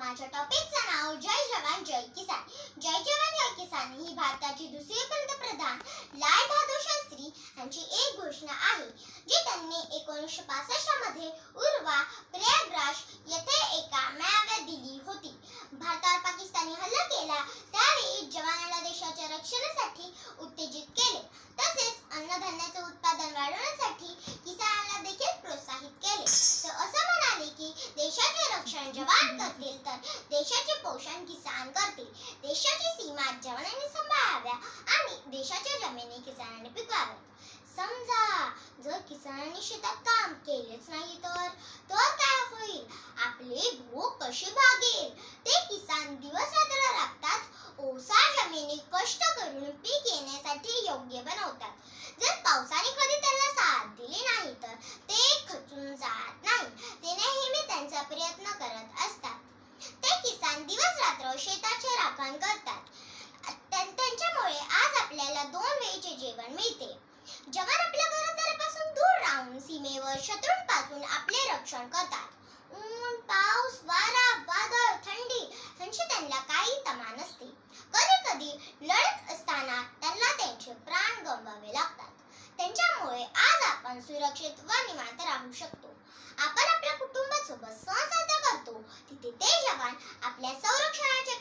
माझ्या टॉपिकचं नाव जय जवान जय किसान. जय जवान जय किसान ही भारताची दुसरी पंतप्रधान लाल बहादूर शास्त्री यांची एक घोषणा आहे, जी त्यांनी 1965 मध्ये उर्वा प्रयागराज येथे एका मेळाव्यात दिली होती. भारतावर पाकिस्तानी हल्ला केला त्यावेळी जवानांना देशाच्या रक्षणासाठी उत्तेजित केले. तसेच अन्नधान्याचे उत्पादन वाढवण्यासाठी किसानांना देखील प्रोत्साहित केले. ते असं म्हणाले की देशाचे रक्षण जवान करतील तर देशाचे पोषण किसान करतील. देशाची सीमा जवानांनी सांभाळाव्या आणि देशाच्या जमिनी किसानांनी पिकवाव्यात. समजा जर किसानांनी शेतात काम केलेच नाही तर काय होईल? आपली भूक कशी भागेल? ते किसान दिवस रात्र राबतात, ओसार जमिनी कष्ट करून पीक येण्यासाठी योग्य बनवतात. जर पावसाने कधी त्यांना साथ दिली नाही तर ते खचून जात नाही. ते नेहमी त्यांचा प्रयत्न करत असतात. ते किसान दिवस रात्र शेताचे राखण करतात. त्यांच्यामुळे आज आपल्याला 2 वेळचे जेवण मिळते. जवान आपल्या घरादारापासून दूर राहून सीमेवर शत्रूंपासून आपले रक्षण करतात. ऊन, पाऊस, वारा, वादळ, थंडी यांची त्यांना काही तमा नसते. कधी कधी लढत असताना त्यांना त्यांचे प्राण गमवावे लागतात. त्यांच्यामुळे आज आपण सुरक्षित व निवांत राहू शकतो. आपण आपल्या कुटुंबासोबत सण साजरा करतो, तिथे ते जवान आपल्या संरक्षणाचे